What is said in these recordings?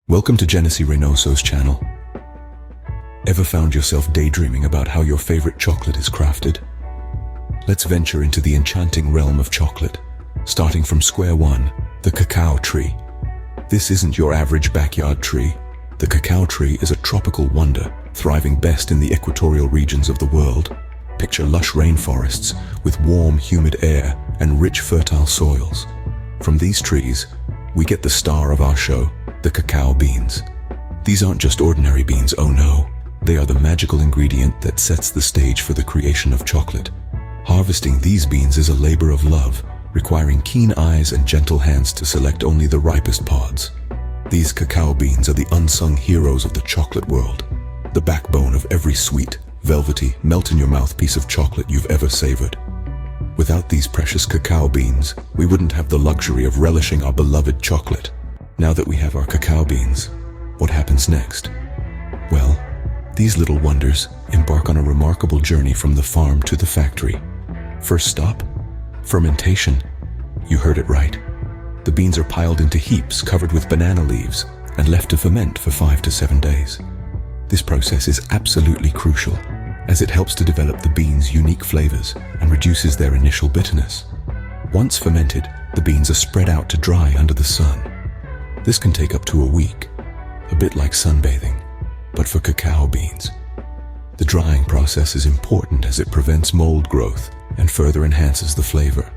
Welcome to Genesee Reynoso's channel. Ever found yourself daydreaming about how your favorite chocolate is crafted? Let's venture into the enchanting realm of chocolate, starting from square one, the cacao tree. This isn't your average backyard tree. The cacao tree is a tropical wonder, thriving best in the equatorial regions of the world. Picture lush rainforests with warm, humid air and rich, fertile soils. From these trees, we get the star of our show, the cacao beans. These aren't just ordinary beans, oh no. They are the magical ingredient that sets the stage for the creation of chocolate. Harvesting these beans is a labor of love, requiring keen eyes and gentle hands to select only the ripest pods. These cacao beans are the unsung heroes of the chocolate world, the backbone of every sweet, velvety, melt-in-your-mouth piece of chocolate you've ever savored. Without these precious cacao beans, we wouldn't have the luxury of relishing our beloved chocolate. Now that we have our cacao beans, what happens next? Well, these little wonders embark on a remarkable journey from the farm to the factory. First stop, fermentation. You heard it right. The beans are piled into heaps covered with banana leaves and left to ferment for 5 to 7 days. This process is absolutely crucial, as it helps to develop the beans' unique flavors and reduces their initial bitterness. Once fermented, the beans are spread out to dry under the sun. This can take up to a week, a bit like sunbathing, but for cacao beans. The drying process is important as it prevents mold growth and further enhances the flavor.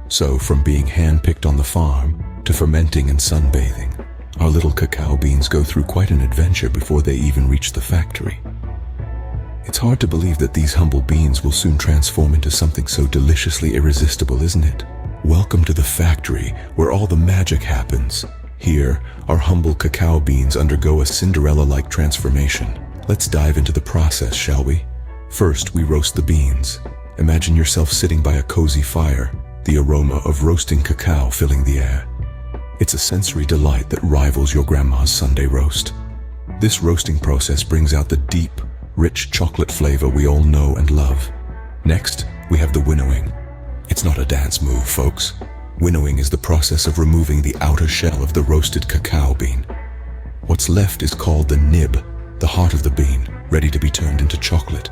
So from being hand-picked on the farm to fermenting and sunbathing, our little cacao beans go through quite an adventure before they even reach the factory. It's hard to believe that these humble beans will soon transform into something so deliciously irresistible, isn't it? Welcome to the factory, where all the magic happens. Here, our humble cacao beans undergo a Cinderella-like transformation. Let's dive into the process, shall we? First, we roast the beans. Imagine yourself sitting by a cozy fire, the aroma of roasting cacao filling the air. It's a sensory delight that rivals your grandma's Sunday roast. This roasting process brings out the deep, rich chocolate flavor we all know and love. Next, we have the winnowing. It's not a dance move, folks. Winnowing is the process of removing the outer shell of the roasted cacao bean. What's left is called the nib, the heart of the bean, ready to be turned into chocolate.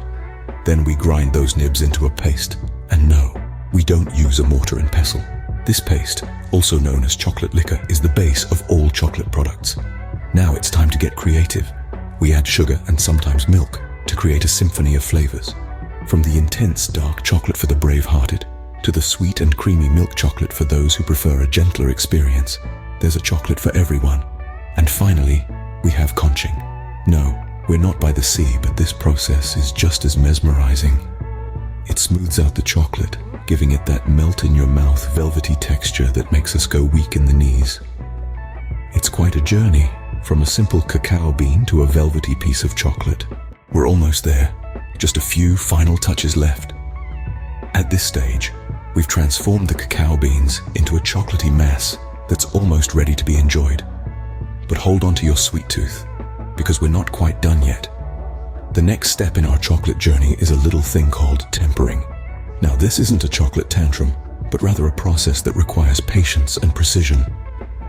Then we grind those nibs into a paste. And no, we don't use a mortar and pestle. This paste, also known as chocolate liquor, is the base of all chocolate products. Now it's time to get creative. We add sugar and sometimes milk to create a symphony of flavors. From the intense dark chocolate for the brave-hearted, to the sweet and creamy milk chocolate for those who prefer a gentler experience, there's a chocolate for everyone. And finally, we have conching. No, we're not by the sea, but this process is just as mesmerizing. It smooths out the chocolate, giving it that melt-in-your-mouth velvety texture that makes us go weak in the knees. It's quite a journey, from a simple cacao bean to a velvety piece of chocolate. We're almost there, just a few final touches left. At this stage, we've transformed the cacao beans into a chocolatey mass that's almost ready to be enjoyed. But hold on to your sweet tooth, because we're not quite done yet. The next step in our chocolate journey is a little thing called tempering. Now, this isn't a chocolate tantrum, but rather a process that requires patience and precision.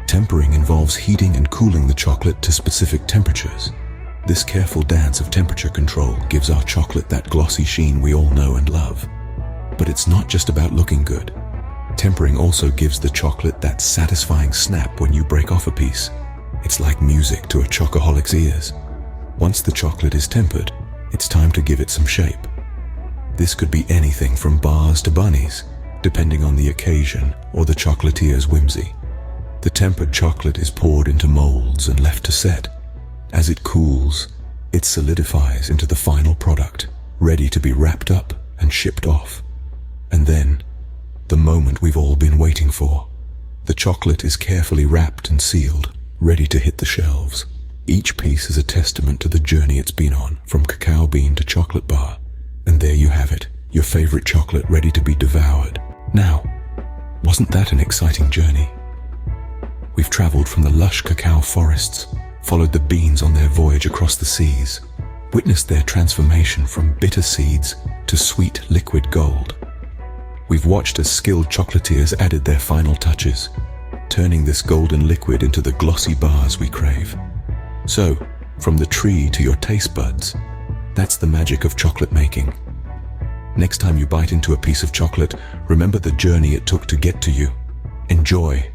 Tempering involves heating and cooling the chocolate to specific temperatures. This careful dance of temperature control gives our chocolate that glossy sheen we all know and love. But it's not just about looking good. Tempering also gives the chocolate that satisfying snap when you break off a piece. It's like music to a chocoholic's ears. Once the chocolate is tempered, it's time to give it some shape. This could be anything from bars to bunnies, depending on the occasion or the chocolatier's whimsy. The tempered chocolate is poured into molds and left to set. As it cools, it solidifies into the final product, ready to be wrapped up and shipped off. And then, the moment we've all been waiting for. The chocolate is carefully wrapped and sealed, ready to hit the shelves. Each piece is a testament to the journey it's been on, from cacao bean to chocolate bar. And there you have it, your favorite chocolate ready to be devoured. Now, wasn't that an exciting journey? We've traveled from the lush cacao forests, followed the beans on their voyage across the seas, witnessed their transformation from bitter seeds to sweet liquid gold. We've watched as skilled chocolatiers added their final touches, turning this golden liquid into the glossy bars we crave. So, from the tree to your taste buds, that's the magic of chocolate making. Next time you bite into a piece of chocolate, remember the journey it took to get to you. Enjoy.